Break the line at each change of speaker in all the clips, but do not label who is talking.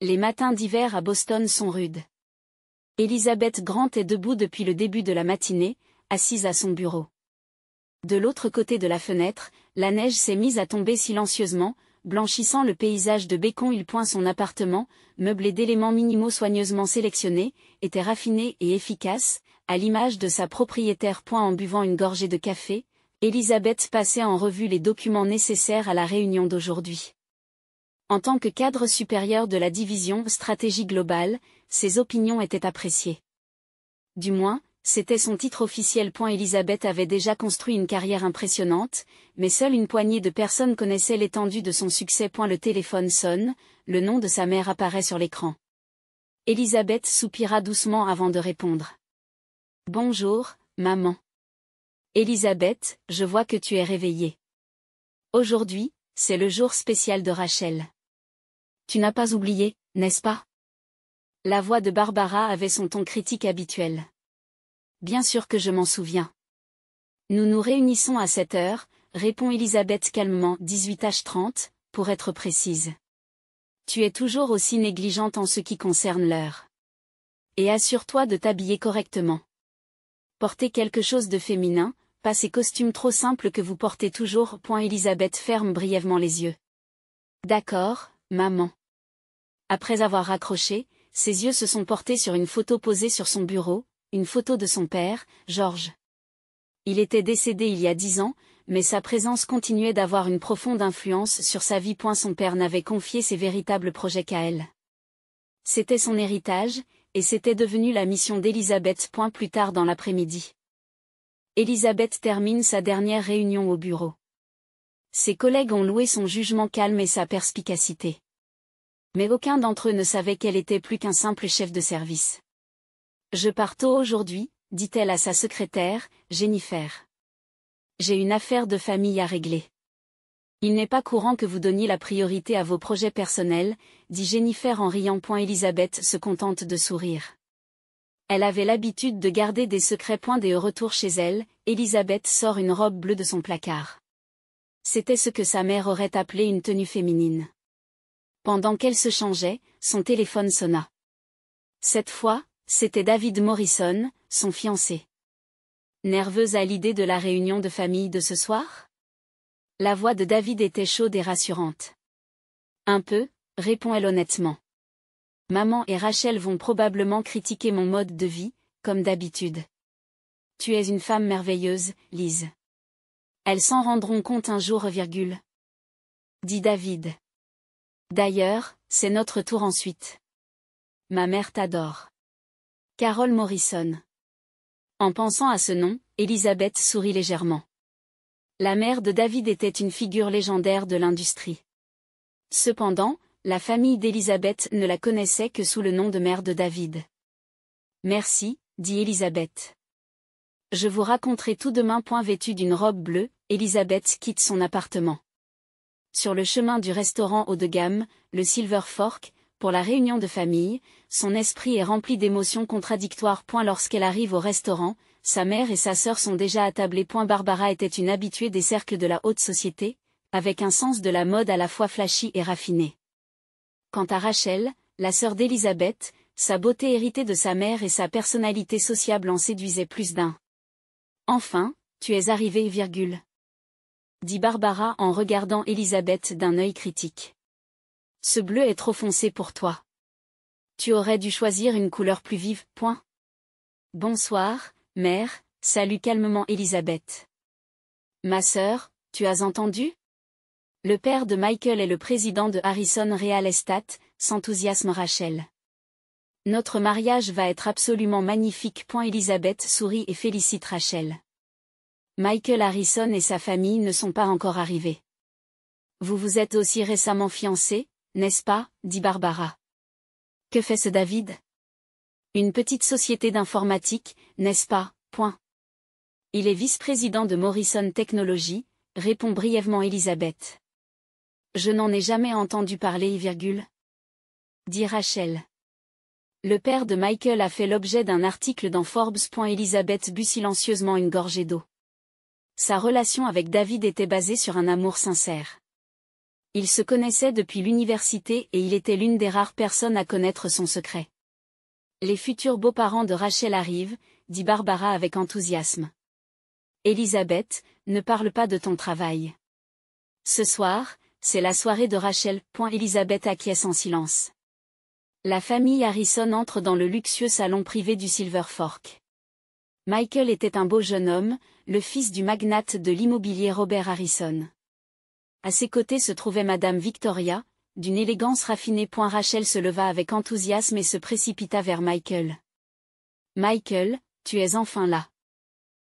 Les matins d'hiver à Boston sont rudes. Elizabeth Grant est debout depuis le début de la matinée, assise à son bureau. De l'autre côté de la fenêtre, la neige s'est mise à tomber silencieusement, blanchissant le paysage de Beacon Hill. Son appartement, meublé d'éléments minimaux soigneusement sélectionnés, était raffiné et efficace, à l'image de sa propriétaire. En buvant une gorgée de café, Elizabeth passait en revue les documents nécessaires à la réunion d'aujourd'hui. En tant que cadre supérieur de la division Stratégie Globale, ses opinions étaient appréciées. Du moins, c'était son titre officiel. Elizabeth avait déjà construit une carrière impressionnante, mais seule une poignée de personnes connaissaient l'étendue de son succès. Le téléphone sonne, le nom de sa mère apparaît sur l'écran. Elizabeth soupira doucement avant de répondre. « Bonjour, maman. »« Elizabeth, je vois que tu es réveillée. Aujourd'hui, c'est le jour spécial de Rachel. Tu n'as pas oublié, n'est-ce pas ?» La voix de Barbara avait son ton critique habituel. « Bien sûr que je m'en souviens. »« Nous nous réunissons à 7 heures, répond Elizabeth calmement. 18h30, pour être précise. Tu es toujours aussi négligente en ce qui concerne l'heure. Et assure-toi de t'habiller correctement. Portez quelque chose de féminin, pas ces costumes trop simples que vous portez toujours. Elizabeth ferme brièvement les yeux. D'accord, maman. Après avoir raccroché, ses yeux se sont portés sur une photo posée sur son bureau, une photo de son père, George. Il était décédé il y a 10 ans, mais sa présence continuait d'avoir une profonde influence sur sa vie. Son père n'avait confié ses véritables projets qu'à elle. C'était son héritage, et c'était devenu la mission d'Elizabeth. Plus tard dans l'après-midi. Elizabeth termine sa dernière réunion au bureau. Ses collègues ont loué son jugement calme et sa perspicacité. Mais aucun d'entre eux ne savait qu'elle était plus qu'un simple chef de service. « Je pars tôt aujourd'hui, » dit-elle à sa secrétaire, Jennifer. « J'ai une affaire de famille à régler. »« Il n'est pas courant que vous donniez la priorité à vos projets personnels, » dit Jennifer en riant. Elizabeth se contente de sourire. Elle avait l'habitude de garder des secrets. Dès au retour chez elle, Elizabeth sort une robe bleue de son placard. C'était ce que sa mère aurait appelé une tenue féminine. Pendant qu'elle se changeait, son téléphone sonna. Cette fois, c'était David Morrison, son fiancé. Nerveuse à l'idée de la réunion de famille de ce soir ? La voix de David était chaude et rassurante. Un peu, répond-elle honnêtement. Maman et Rachel vont probablement critiquer mon mode de vie, comme d'habitude. Tu es une femme merveilleuse, Liz. Elles s'en rendront compte un jour, dit David. D'ailleurs, c'est notre tour ensuite. Ma mère t'adore. Carol Morrison. En pensant à ce nom, Elizabeth sourit légèrement. La mère de David était une figure légendaire de l'industrie. Cependant, la famille d'Elizabeth ne la connaissait que sous le nom de mère de David. Merci, dit Elizabeth. Je vous raconterai tout demain. Vêtue d'une robe bleue, Elizabeth quitte son appartement. Sur le chemin du restaurant haut de gamme, le Silver Fork, pour la réunion de famille, son esprit est rempli d'émotions contradictoires. Lorsqu'elle arrive au restaurant, sa mère et sa sœur sont déjà attablées. Barbara était une habituée des cercles de la haute société, avec un sens de la mode à la fois flashy et raffiné. Quant à Rachel, la sœur d'Elizabeth, sa beauté héritée de sa mère et sa personnalité sociable en séduisaient plus d'un. Enfin, tu es arrivée, dit Barbara en regardant Elizabeth d'un œil critique. Ce bleu est trop foncé pour toi. Tu aurais dû choisir une couleur plus vive. Bonsoir, mère, salue calmement Elizabeth. Ma sœur, tu as entendu ? Le père de Michael est le président de Harrison Real Estate, s'enthousiasme Rachel. Notre mariage va être absolument magnifique. Elizabeth sourit et félicite Rachel. Michael Harrison et sa famille ne sont pas encore arrivés. Vous vous êtes aussi récemment fiancés, n'est-ce pas, dit Barbara. Que fait ce David ? Une petite société d'informatique, n'est-ce pas, ? Il est vice-président de Morrison Technology, répond brièvement Elizabeth. Je n'en ai jamais entendu parler, dit Rachel. Le père de Michael a fait l'objet d'un article dans Forbes. Elizabeth but silencieusement une gorgée d'eau. Sa relation avec David était basée sur un amour sincère. Ils se connaissaient depuis l'université et il était l'une des rares personnes à connaître son secret. Les futurs beaux-parents de Rachel arrivent, dit Barbara avec enthousiasme. Elisabeth, ne parle pas de ton travail. Ce soir, c'est la soirée de Rachel. Elisabeth acquiesce en silence. La famille Harrison entre dans le luxueux salon privé du Silver Fork. Michael était un beau jeune homme, le fils du magnate de l'immobilier Robert Harrison. À ses côtés se trouvait Madame Victoria, d'une élégance raffinée. Rachel se leva avec enthousiasme et se précipita vers Michael. Michael, tu es enfin là.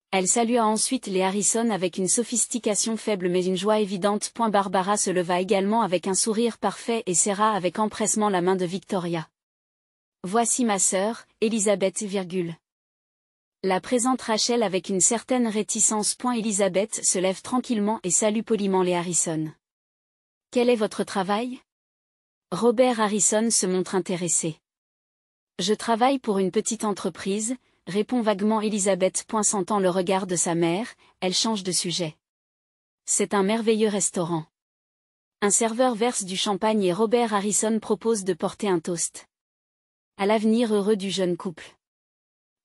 Elle salua ensuite les Harrison avec une sophistication faible mais une joie évidente. Barbara se leva également avec un sourire parfait et serra avec empressement la main de Victoria. Voici ma sœur, Elisabeth. La présente Rachel avec une certaine réticence. Elisabeth se lève tranquillement et salue poliment les Harrison. Quel est votre travail? Robert Harrison se montre intéressé. Je travaille pour une petite entreprise, répond vaguement Elisabeth. Sentant le regard de sa mère, elle change de sujet. C'est un merveilleux restaurant. Un serveur verse du champagne et Robert Harrison propose de porter un toast. À l'avenir heureux du jeune couple.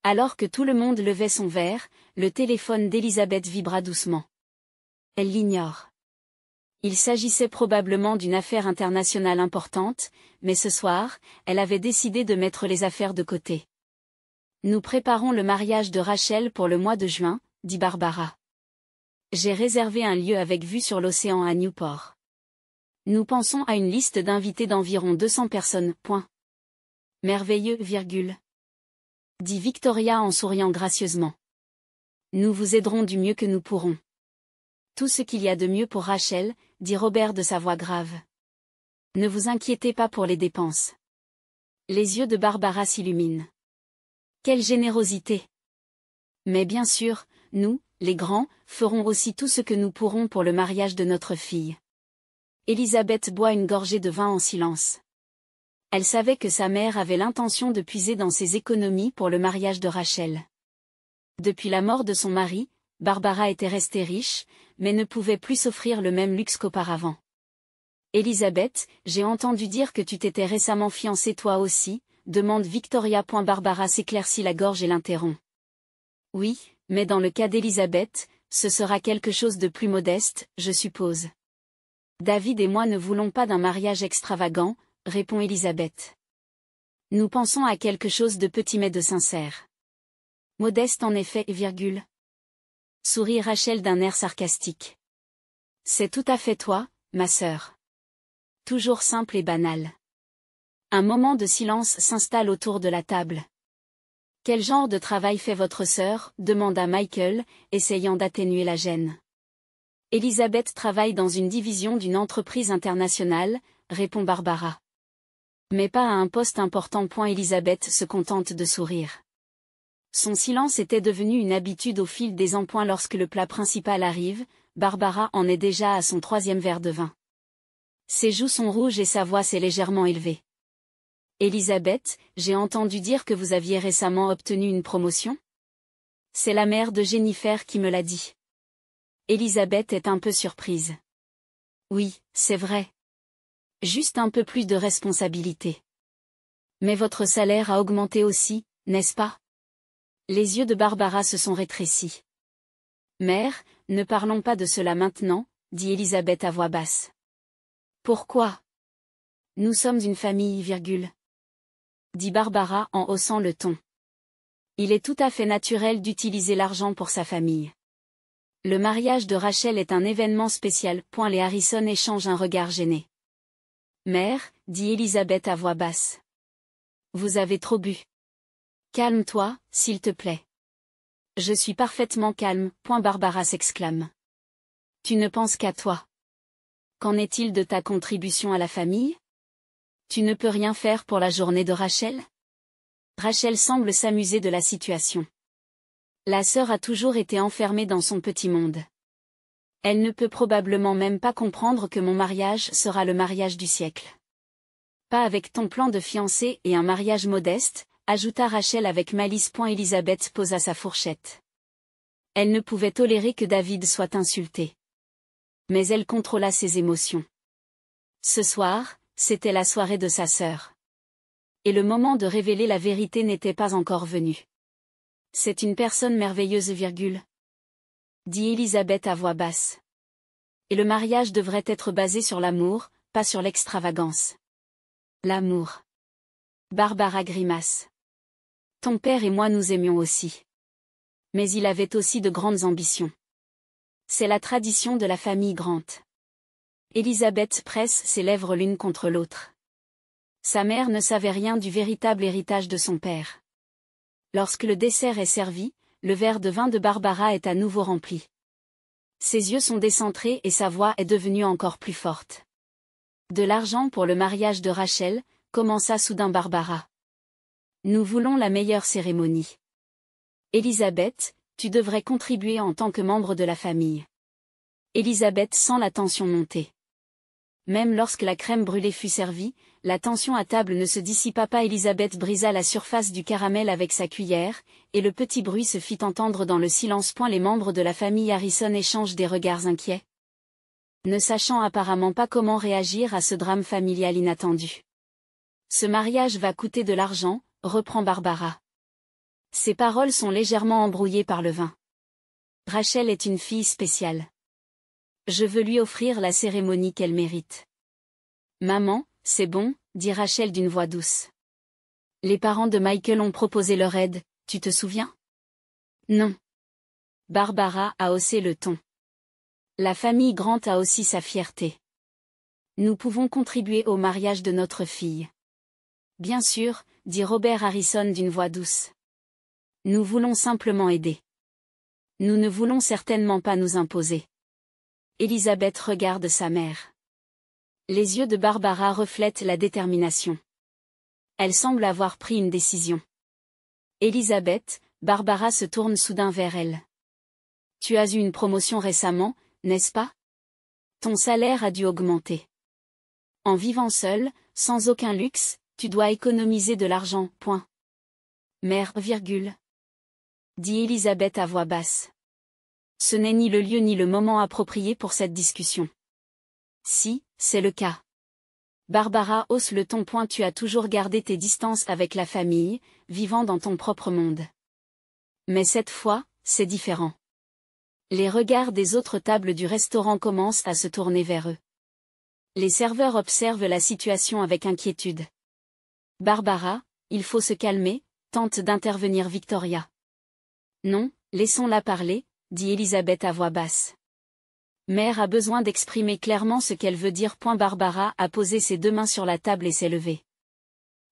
Alors que tout le monde levait son verre, le téléphone d'Elisabeth vibra doucement. Elle l'ignore. Il s'agissait probablement d'une affaire internationale importante, mais ce soir, elle avait décidé de mettre les affaires de côté. Nous préparons le mariage de Rachel pour le mois de juin, dit Barbara. J'ai réservé un lieu avec vue sur l'océan à Newport. Nous pensons à une liste d'invités d'environ 200 personnes. Merveilleux, dit Victoria en souriant gracieusement. Nous vous aiderons du mieux que nous pourrons. Tout ce qu'il y a de mieux pour Rachel, dit Robert de sa voix grave. Ne vous inquiétez pas pour les dépenses. Les yeux de Barbara s'illuminent. Quelle générosité! Mais bien sûr, nous, les grands, ferons aussi tout ce que nous pourrons pour le mariage de notre fille. Elisabeth boit une gorgée de vin en silence. Elle savait que sa mère avait l'intention de puiser dans ses économies pour le mariage de Rachel. Depuis la mort de son mari, Barbara était restée riche, mais ne pouvait plus s'offrir le même luxe qu'auparavant. Elisabeth, j'ai entendu dire que tu t'étais récemment fiancée toi aussi, demande Victoria. Barbara s'éclaircit la gorge et l'interrompt. Oui, mais dans le cas d'Elisabeth, ce sera quelque chose de plus modeste, je suppose. David et moi ne voulons pas d'un mariage extravagant, répond Elisabeth. Nous pensons à quelque chose de petit mais de sincère. Modeste en effet, sourit Rachel d'un air sarcastique. C'est tout à fait toi, ma sœur. Toujours simple et banal. Un moment de silence s'installe autour de la table. Quel genre de travail fait votre sœur? Demanda Michael, essayant d'atténuer la gêne. Elisabeth travaille dans une division d'une entreprise internationale, répond Barbara. Mais pas à un poste important. Elisabeth se contente de sourire. Son silence était devenu une habitude au fil des ans. Lorsque le plat principal arrive, Barbara en est déjà à son 3e verre de vin. Ses joues sont rouges et sa voix s'est légèrement élevée. Elisabeth, j'ai entendu dire que vous aviez récemment obtenu une promotion? C'est la mère de Jennifer qui me l'a dit. Elisabeth est un peu surprise. Oui, c'est vrai. Juste un peu plus de responsabilité. Mais votre salaire a augmenté aussi, n'est-ce pas? Les yeux de Barbara se sont rétrécis. Mère, ne parlons pas de cela maintenant, dit Elisabeth à voix basse. Pourquoi? Nous sommes une famille, dit Barbara en haussant le ton. Il est tout à fait naturel d'utiliser l'argent pour sa famille. Le mariage de Rachel est un événement spécial. Les Harrison échangent un regard gêné. Mère, dit Elisabeth à voix basse. Vous avez trop bu. Calme-toi, s'il te plaît. Je suis parfaitement calme. Barbara s'exclame. Tu ne penses qu'à toi. Qu'en est-il de ta contribution à la famille? Tu ne peux rien faire pour la journée de Rachel? Rachel semble s'amuser de la situation. La sœur a toujours été enfermée dans son petit monde. Elle ne peut probablement même pas comprendre que mon mariage sera le mariage du siècle. Pas avec ton plan de fiancée et un mariage modeste, ajouta Rachel avec malice. Elisabeth posa sa fourchette. Elle ne pouvait tolérer que David soit insulté. Mais elle contrôla ses émotions. Ce soir, c'était la soirée de sa sœur. Et le moment de révéler la vérité n'était pas encore venu. C'est une personne merveilleuse, dit Elisabeth à voix basse. Et le mariage devrait être basé sur l'amour, pas sur l'extravagance. L'amour. Barbara grimace. Ton père et moi nous aimions aussi. Mais il avait aussi de grandes ambitions. C'est la tradition de la famille Grant. Elisabeth presse ses lèvres l'une contre l'autre. Sa mère ne savait rien du véritable héritage de son père. Lorsque le dessert est servi, le verre de vin de Barbara est à nouveau rempli. Ses yeux sont décentrés et sa voix est devenue encore plus forte. De l'argent pour le mariage de Rachel, commença soudain Barbara. Nous voulons la meilleure cérémonie. Elisabeth, tu devrais contribuer en tant que membre de la famille. Elisabeth sent la tension monter. Même lorsque la crème brûlée fut servie, la tension à table ne se dissipa pas. Elisabeth brisa la surface du caramel avec sa cuillère, et le petit bruit se fit entendre dans le silence. Les membres de la famille Harrison échangent des regards inquiets, ne sachant apparemment pas comment réagir à ce drame familial inattendu. Ce mariage va coûter de l'argent, reprend Barbara. Ses paroles sont légèrement embrouillées par le vin. Rachel est une fille spéciale. Je veux lui offrir la cérémonie qu'elle mérite. Maman, c'est bon, dit Rachel d'une voix douce. Les parents de Michael ont proposé leur aide, tu te souviens? Non. Barbara a haussé le ton. La famille Grant a aussi sa fierté. Nous pouvons contribuer au mariage de notre fille. Bien sûr, dit Robert Harrison d'une voix douce. Nous voulons simplement aider. Nous ne voulons certainement pas nous imposer. Elisabeth regarde sa mère. Les yeux de Barbara reflètent la détermination. Elle semble avoir pris une décision. Elisabeth, Barbara se tourne soudain vers elle. Tu as eu une promotion récemment, n'est-ce pas? Ton salaire a dû augmenter. En vivant seule, sans aucun luxe, tu dois économiser de l'argent, point. Mère, dit Elisabeth à voix basse. Ce n'est ni le lieu ni le moment approprié pour cette discussion. Si, c'est le cas. Barbara hausse le ton. Tu as toujours gardé tes distances avec la famille, vivant dans ton propre monde. Mais cette fois, c'est différent. Les regards des autres tables du restaurant commencent à se tourner vers eux. Les serveurs observent la situation avec inquiétude. Barbara, il faut se calmer, tente d'intervenir Victoria. Non, laissons-la parler, dit Elisabeth à voix basse. Mère a besoin d'exprimer clairement ce qu'elle veut dire. Barbara a posé ses deux mains sur la table et s'est levée.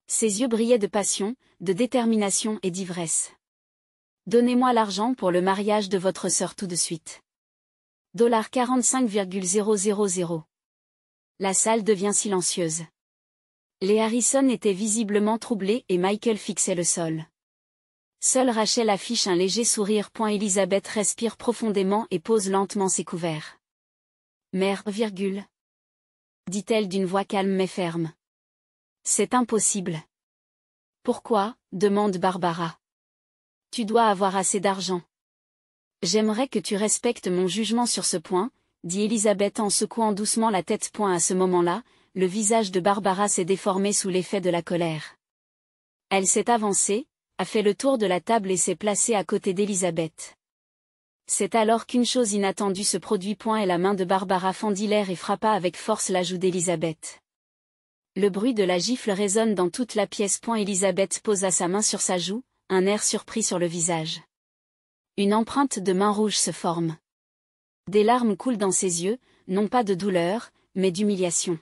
Ses yeux brillaient de passion, de détermination et d'ivresse. Donnez-moi l'argent pour le mariage de votre sœur tout de suite. $45,000. La salle devient silencieuse. Les Harrison étaient visiblement troublés et Michael fixait le sol. Seule Rachel affiche un léger sourire. Elisabeth respire profondément et pose lentement ses couverts. Mère, dit-elle d'une voix calme mais ferme. C'est impossible. Pourquoi? Demande Barbara. Tu dois avoir assez d'argent. J'aimerais que tu respectes mon jugement sur ce point, dit Elisabeth en secouant doucement la tête. À ce moment-là, le visage de Barbara s'est déformé sous l'effet de la colère. Elle s'est avancée, a fait le tour de la table et s'est placée à côté d'Elisabeth. C'est alors qu'une chose inattendue se produit. Et la main de Barbara fendit l'air et frappa avec force la joue d'Elisabeth. Le bruit de la gifle résonne dans toute la pièce. Elisabeth posa sa main sur sa joue, un air surpris sur le visage. Une empreinte de main rouge se forme. Des larmes coulent dans ses yeux, non pas de douleur, mais d'humiliation.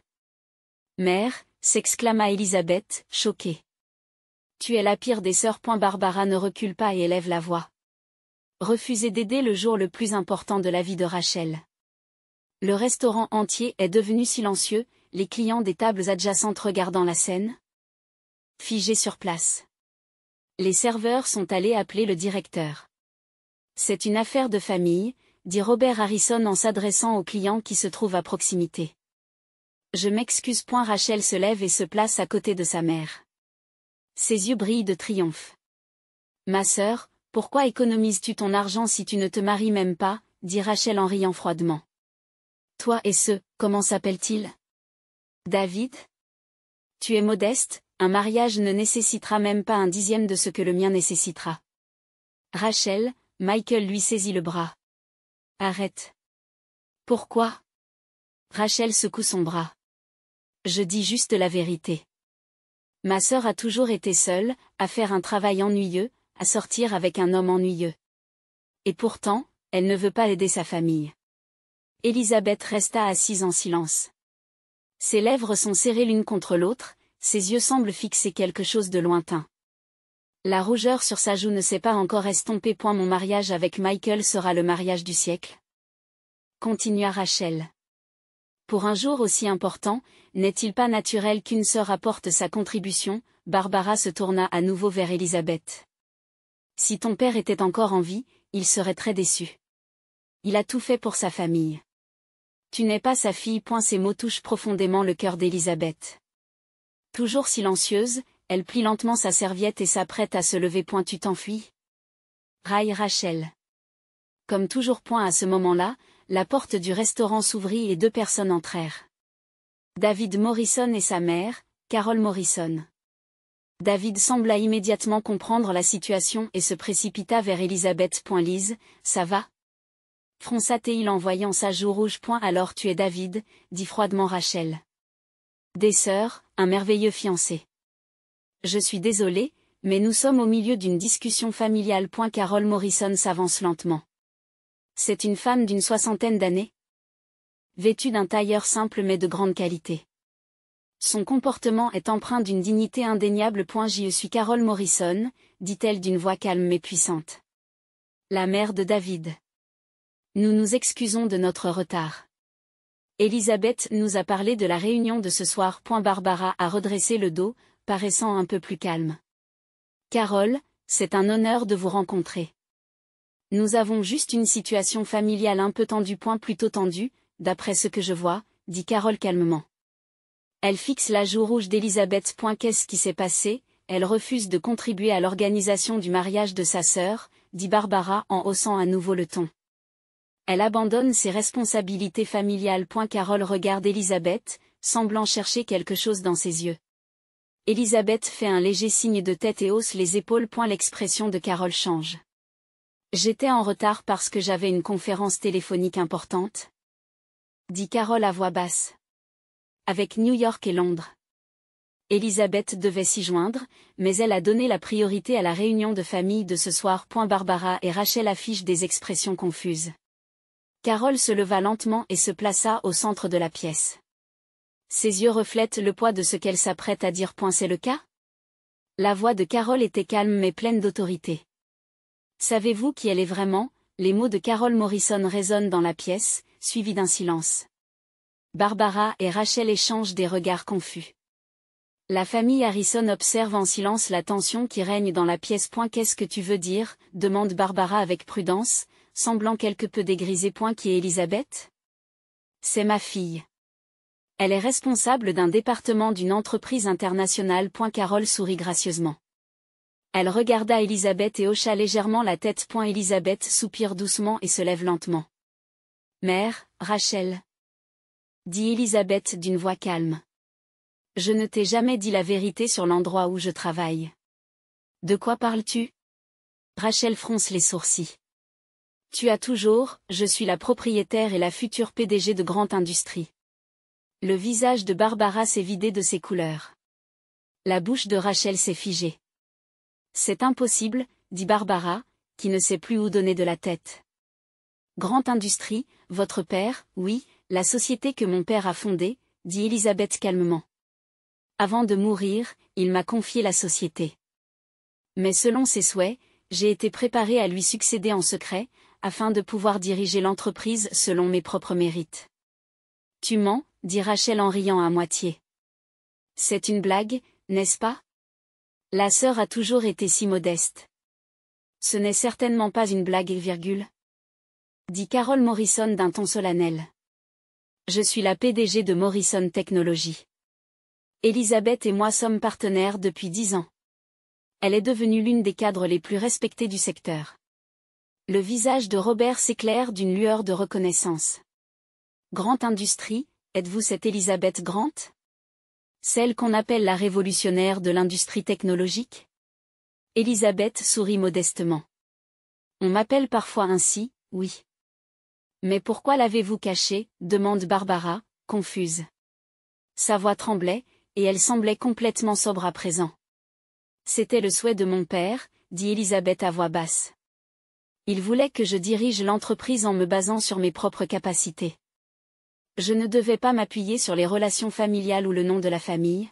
Mère, s'exclama Elisabeth, choquée. Tu es la pire des sœurs. Barbara ne recule pas et élève la voix. Refuser d'aider le jour le plus important de la vie de Rachel. Le restaurant entier est devenu silencieux, les clients des tables adjacentes regardant la scène. Figés sur place. Les serveurs sont allés appeler le directeur. C'est une affaire de famille, dit Robert Harrison en s'adressant aux clients qui se trouvent à proximité. Je m'excuse. Rachel se lève et se place à côté de sa mère. Ses yeux brillent de triomphe. Ma sœur, pourquoi économises-tu ton argent si tu ne te maries même pas, dit Rachel en riant froidement. Toi et comment s'appelle-t-il? David? Tu es modeste, un mariage ne nécessitera même pas un dixième de ce que le mien nécessitera. Rachel, Michael lui saisit le bras. Arrête. Pourquoi? Rachel secoue son bras. Je dis juste la vérité. Ma sœur a toujours été seule, à faire un travail ennuyeux, à sortir avec un homme ennuyeux. Et pourtant, elle ne veut pas aider sa famille. Elisabeth resta assise en silence. Ses lèvres sont serrées l'une contre l'autre, ses yeux semblent fixer quelque chose de lointain. La rougeur sur sa joue ne s'est pas encore estompée. Mon mariage avec Michael sera le mariage du siècle. Continua Rachel. Pour un jour aussi important, n'est-il pas naturel qu'une sœur apporte sa contribution? Barbara se tourna à nouveau vers Elisabeth. Si ton père était encore en vie, il serait très déçu. Il a tout fait pour sa famille. Tu n'es pas sa fille. Ces mots touchent profondément le cœur d'Elisabeth. Toujours silencieuse, elle plie lentement sa serviette et s'apprête à se lever. Tu t'enfuis? Raille Rachel. Comme toujours. À ce moment-là, la porte du restaurant s'ouvrit et deux personnes entrèrent. David Morrison et sa mère, Carol Morrison. David sembla immédiatement comprendre la situation et se précipita vers Elisabeth. Lise, ça va? Fronça-t-il en voyant sa joue rouge. Alors tu es David, dit froidement Rachel. Des sœurs, un merveilleux fiancé. Je suis désolée, mais nous sommes au milieu d'une discussion familiale. Carol Morrison s'avance lentement. C'est une femme d'une soixantaine d'années, vêtue d'un tailleur simple mais de grande qualité. Son comportement est empreint d'une dignité indéniable. Je suis Carol Morrison, dit-elle d'une voix calme mais puissante. La mère de David. Nous nous excusons de notre retard. Elisabeth nous a parlé de la réunion de ce soir. Barbara a redressé le dos, paraissant un peu plus calme. Carol, c'est un honneur de vous rencontrer. Nous avons juste une situation familiale un peu tendue. Plutôt tendue, d'après ce que je vois, dit Carol calmement. Elle fixe la joue rouge d'Elisabeth. Qu'est-ce qui s'est passé? Elle refuse de contribuer à l'organisation du mariage de sa sœur, dit Barbara en haussant à nouveau le ton. Elle abandonne ses responsabilités familiales. Carol regarde Elisabeth, semblant chercher quelque chose dans ses yeux. Elisabeth fait un léger signe de tête et hausse les épaules. L'expression de Carol change. J'étais en retard parce que j'avais une conférence téléphonique importante, dit Carol à voix basse. Avec New York et Londres. Elisabeth devait s'y joindre, mais elle a donné la priorité à la réunion de famille de ce soir. Barbara et Rachel affichent des expressions confuses. Carol se leva lentement et se plaça au centre de la pièce. Ses yeux reflètent le poids de ce qu'elle s'apprête à dire. C'est le cas? La voix de Carol était calme mais pleine d'autorité. Savez-vous qui elle est vraiment? Les mots de Carol Morrison résonnent dans la pièce, suivis d'un silence. Barbara et Rachel échangent des regards confus. La famille Harrison observe en silence la tension qui règne dans la pièce. Qu'est-ce que tu veux dire? Demande Barbara avec prudence, semblant quelque peu dégrisée. Qui est Elisabeth? C'est ma fille. Elle est responsable d'un département d'une entreprise internationale. Carol sourit gracieusement. Elle regarda Elisabeth et hocha légèrement la tête. Elisabeth soupire doucement et se lève lentement. Mère, Rachel, dit Elisabeth d'une voix calme. Je ne t'ai jamais dit la vérité sur l'endroit où je travaille. De quoi parles-tu? Rachel fronce les sourcils. Tu as toujours, je suis la propriétaire et la future PDG de Grande Industrie. Le visage de Barbara s'est vidé de ses couleurs. La bouche de Rachel s'est figée. C'est impossible, dit Barbara, qui ne sait plus où donner de la tête. Grande Industrie, votre père, oui, la société que mon père a fondée, dit Elisabeth calmement. Avant de mourir, il m'a confié la société. Mais selon ses souhaits, j'ai été préparée à lui succéder en secret, afin de pouvoir diriger l'entreprise selon mes propres mérites. Tu mens, dit Rachel en riant à moitié. C'est une blague, n'est-ce pas? La sœur a toujours été si modeste. Ce n'est certainement pas une blague, dit Carol Morrison d'un ton solennel. Je suis la PDG de Morrison Technology. Elisabeth et moi sommes partenaires depuis 10 ans. Elle est devenue l'une des cadres les plus respectées du secteur. Le visage de Robert s'éclaire d'une lueur de reconnaissance. Grande Industrie, êtes-vous cette Elisabeth Grant? Celle qu'on appelle la révolutionnaire de l'industrie technologique? Elisabeth sourit modestement. On m'appelle parfois ainsi, oui. Mais pourquoi l'avez-vous cachée? Demande Barbara, confuse. Sa voix tremblait, et elle semblait complètement sobre à présent. C'était le souhait de mon père, dit Elisabeth à voix basse. Il voulait que je dirige l'entreprise en me basant sur mes propres capacités. Je ne devais pas m'appuyer sur les relations familiales ou le nom de la famille,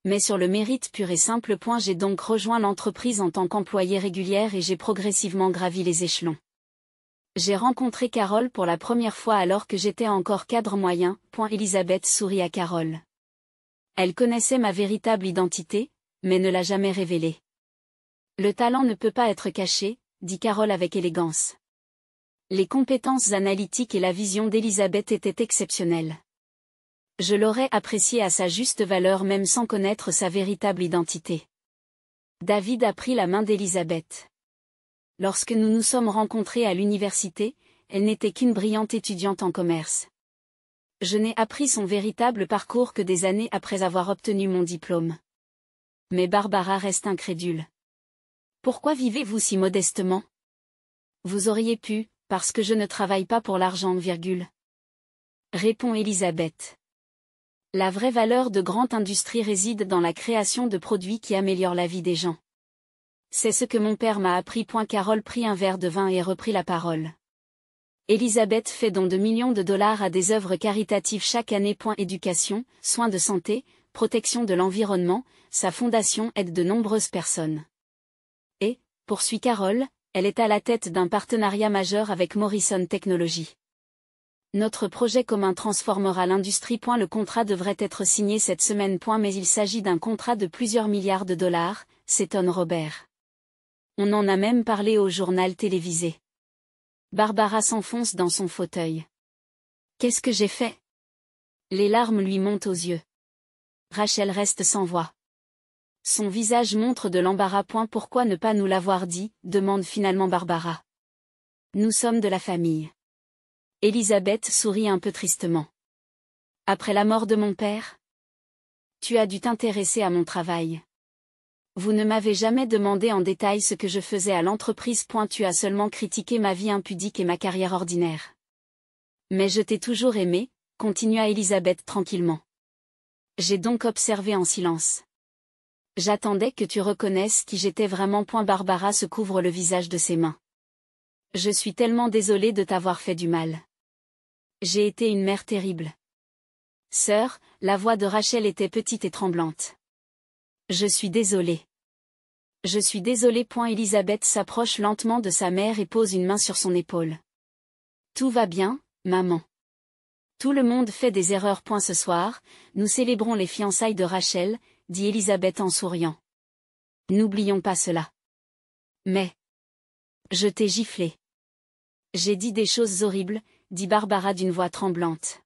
mais sur le mérite pur et simple. J'ai donc rejoint l'entreprise en tant qu'employée régulière et j'ai progressivement gravi les échelons. J'ai rencontré Carole pour la première fois alors que j'étais encore cadre moyen. Elisabeth sourit à Carole. Elle connaissait ma véritable identité, mais ne l'a jamais révélée. Le talent ne peut pas être caché, dit Carole avec élégance. Les compétences analytiques et la vision d'Elisabeth étaient exceptionnelles. Je l'aurais appréciée à sa juste valeur même sans connaître sa véritable identité. David a pris la main d'Elisabeth. Lorsque nous nous sommes rencontrés à l'université, elle n'était qu'une brillante étudiante en commerce. Je n'ai appris son véritable parcours que des années après avoir obtenu mon diplôme. Mais Barbara reste incrédule. Pourquoi vivez-vous si modestement? Vous auriez pu, parce que je ne travaille pas pour l'argent, répond Elisabeth. La vraie valeur de grande industrie réside dans la création de produits qui améliorent la vie des gens. C'est ce que mon père m'a appris. Carole prit un verre de vin et reprit la parole. Elisabeth fait don de millions de dollars à des œuvres caritatives chaque année. Éducation, soins de santé, protection de l'environnement, sa fondation aide de nombreuses personnes. Et, poursuit Carole, elle est à la tête d'un partenariat majeur avec Morrison Technology. Notre projet commun transformera l'industrie. Le contrat devrait être signé cette semaine. Mais il s'agit d'un contrat de plusieurs milliards de dollars, s'étonne Robert. On en a même parlé au journal télévisé. Barbara s'enfonce dans son fauteuil. Qu'est-ce que j'ai fait? Les larmes lui montent aux yeux. Rachel reste sans voix. Son visage montre de l'embarras. Pourquoi ne pas nous l'avoir dit, demande finalement Barbara. Nous sommes de la famille. Elisabeth sourit un peu tristement. Après la mort de mon père? Tu as dû t'intéresser à mon travail. Vous ne m'avez jamais demandé en détail ce que je faisais à l'entreprise. Tu as seulement critiqué ma vie impudique et ma carrière ordinaire. Mais je t'ai toujours aimé, continua Elisabeth tranquillement. J'ai donc observé en silence. J'attendais que tu reconnaisses qui j'étais vraiment. Barbara se couvre le visage de ses mains. Je suis tellement désolée de t'avoir fait du mal. J'ai été une mère terrible. Sœur, la voix de Rachel était petite et tremblante. Je suis désolée. Je suis désolée. Elisabeth s'approche lentement de sa mère et pose une main sur son épaule. Tout va bien, maman. Tout le monde fait des erreurs. Ce soir, nous célébrons les fiançailles de Rachel, dit Elisabeth en souriant. N'oublions pas cela. Mais... je t'ai giflé. J'ai dit des choses horribles, dit Barbara d'une voix tremblante.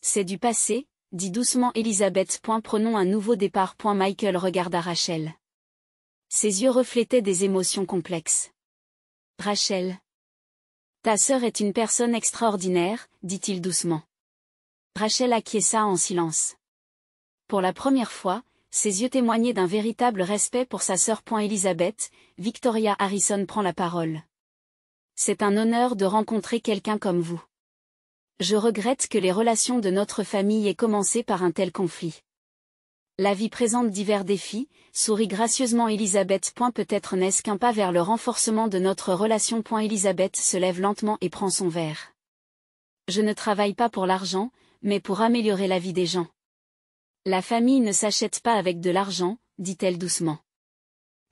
C'est du passé, dit doucement Elisabeth. Prenons un nouveau départ. Michael regarda Rachel. Ses yeux reflétaient des émotions complexes. Rachel. Ta sœur est une personne extraordinaire, dit-il doucement. Rachel acquiesça en silence. Pour la première fois, ses yeux témoignaient d'un véritable respect pour sa sœur. Elisabeth, Victoria Harrison prend la parole. C'est un honneur de rencontrer quelqu'un comme vous. Je regrette que les relations de notre famille aient commencé par un tel conflit. La vie présente divers défis, sourit gracieusement Elisabeth. Peut-être n'est-ce qu'un pas vers le renforcement de notre relation. Elisabeth se lève lentement et prend son verre. Je ne travaille pas pour l'argent, mais pour améliorer la vie des gens. La famille ne s'achète pas avec de l'argent, dit-elle doucement.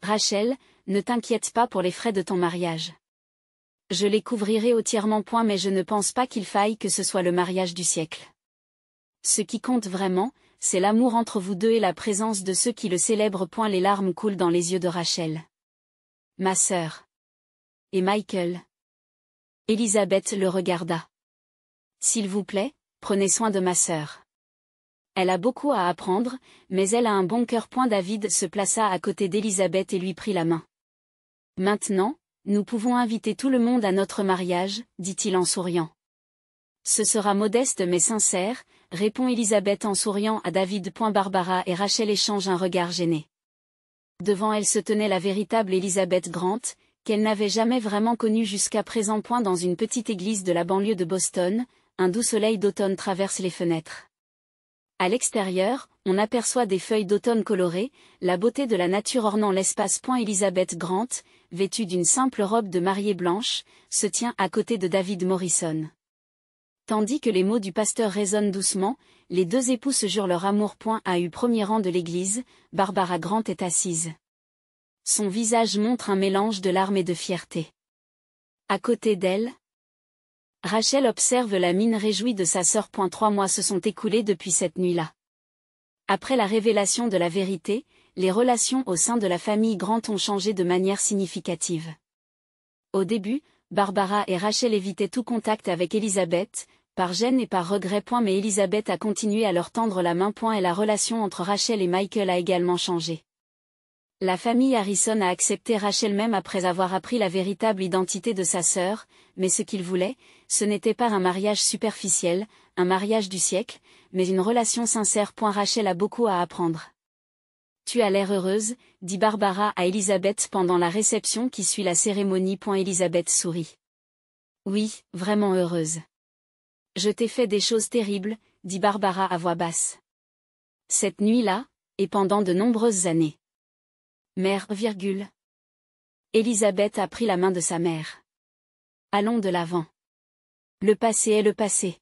Rachel, ne t'inquiète pas pour les frais de ton mariage. Je les couvrirai entièrement. Mais je ne pense pas qu'il faille que ce soit le mariage du siècle. Ce qui compte vraiment, c'est l'amour entre vous deux et la présence de ceux qui le célèbrent. Les larmes coulent dans les yeux de Rachel. Ma sœur. Et Michael. Elisabeth le regarda. S'il vous plaît, prenez soin de ma sœur. Elle a beaucoup à apprendre, mais elle a un bon cœur. David se plaça à côté d'Elisabeth et lui prit la main. Maintenant, nous pouvons inviter tout le monde à notre mariage, dit-il en souriant. Ce sera modeste mais sincère, répond Elisabeth en souriant à David. Barbara et Rachel échangent un regard gêné. Devant elle se tenait la véritable Elizabeth Grant, qu'elle n'avait jamais vraiment connue jusqu'à présent. Dans une petite église de la banlieue de Boston, un doux soleil d'automne traverse les fenêtres. À l'extérieur, on aperçoit des feuilles d'automne colorées, la beauté de la nature ornant l'espace. Elizabeth Grant, vêtue d'une simple robe de mariée blanche, se tient à côté de David Morrison. Tandis que les mots du pasteur résonnent doucement, les deux époux se jurent leur amour. À eu premier rang de l'église, Barbara Grant est assise. Son visage montre un mélange de larmes et de fierté. À côté d'elle, Rachel observe la mine réjouie de sa sœur. 3 mois se sont écoulés depuis cette nuit-là. Après la révélation de la vérité, les relations au sein de la famille Grant ont changé de manière significative. Au début, Barbara et Rachel évitaient tout contact avec Elisabeth, par gêne et par regret. Mais Elisabeth a continué à leur tendre la main. Et la relation entre Rachel et Michael a également changé. La famille Harrison a accepté Rachel même après avoir appris la véritable identité de sa sœur, mais ce qu'ils voulaient, ce n'était pas un mariage superficiel, un mariage du siècle, mais une relation sincère. Rachel a beaucoup à apprendre. Tu as l'air heureuse, dit Barbara à Elisabeth pendant la réception qui suit la cérémonie. Elisabeth sourit. Oui, vraiment heureuse. Je t'ai fait des choses terribles, dit Barbara à voix basse. Cette nuit-là, et pendant de nombreuses années. Mère, Elisabeth a pris la main de sa mère. Allons de l'avant. Le passé est le passé.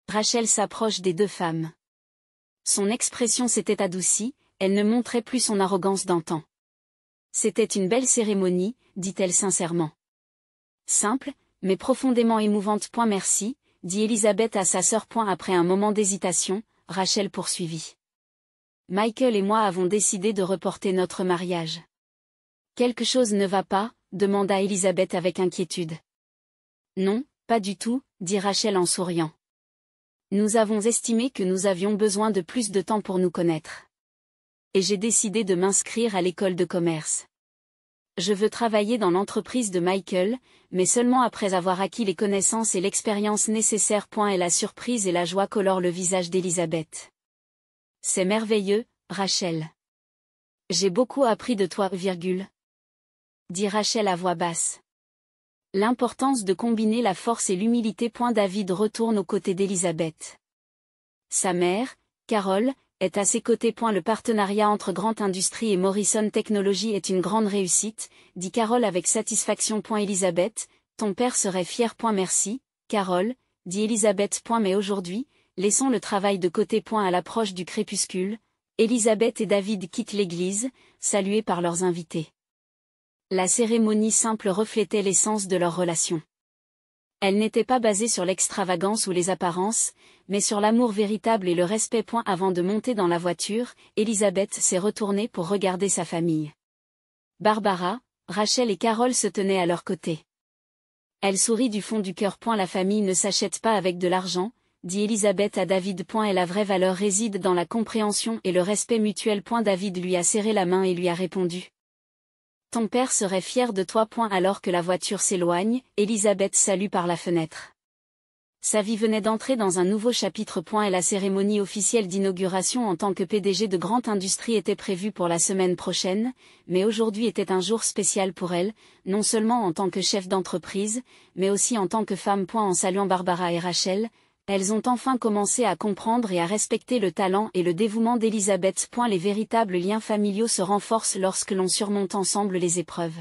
Rachel s'approche des deux femmes. Son expression s'était adoucie, elle ne montrait plus son arrogance d'antan. C'était une belle cérémonie, dit-elle sincèrement. Simple, mais profondément émouvante. Merci, dit Elisabeth à sa sœur. Après un moment d'hésitation, Rachel poursuivit. Michael et moi avons décidé de reporter notre mariage. Quelque chose ne va pas, demanda Elisabeth avec inquiétude. Non, pas du tout, dit Rachel en souriant. Nous avons estimé que nous avions besoin de plus de temps pour nous connaître. Et j'ai décidé de m'inscrire à l'école de commerce. Je veux travailler dans l'entreprise de Michael, mais seulement après avoir acquis les connaissances et l'expérience nécessaires. Et la surprise et la joie colorent le visage d'Elisabeth. C'est merveilleux, Rachel. J'ai beaucoup appris de toi, dit Rachel à voix basse. L'importance de combiner la force et l'humilité. David retourne aux côtés d'Elisabeth. Sa mère, Carol, est à ses côtés. Le partenariat entre Grant Industries et Morrison Technology est une grande réussite, dit Carol avec satisfaction. Elisabeth, ton père serait fier. Merci, Carol, dit Elisabeth. Mais aujourd'hui, laissons le travail de côté. À l'approche du crépuscule, Elisabeth et David quittent l'église, salués par leurs invités. La cérémonie simple reflétait l'essence de leur relation. Elle n'était pas basée sur l'extravagance ou les apparences, mais sur l'amour véritable et le respect. Avant de monter dans la voiture, Elisabeth s'est retournée pour regarder sa famille. Barbara, Rachel et Carol se tenaient à leur côté. Elle sourit du fond du cœur. La famille ne s'achète pas avec de l'argent, dit Elisabeth à David. Et la vraie valeur réside dans la compréhension et le respect mutuel. David lui a serré la main et lui a répondu. Ton père serait fier de toi. Alors que la voiture s'éloigne, Elisabeth salue par la fenêtre. Sa vie venait d'entrer dans un nouveau chapitre. Et la cérémonie officielle d'inauguration en tant que PDG de Grant Industries était prévue pour la semaine prochaine, mais aujourd'hui était un jour spécial pour elle, non seulement en tant que chef d'entreprise, mais aussi en tant que femme. En saluant Barbara et Rachel, elles ont enfin commencé à comprendre et à respecter le talent et le dévouement d'Elisabeth. Les véritables liens familiaux se renforcent lorsque l'on surmonte ensemble les épreuves.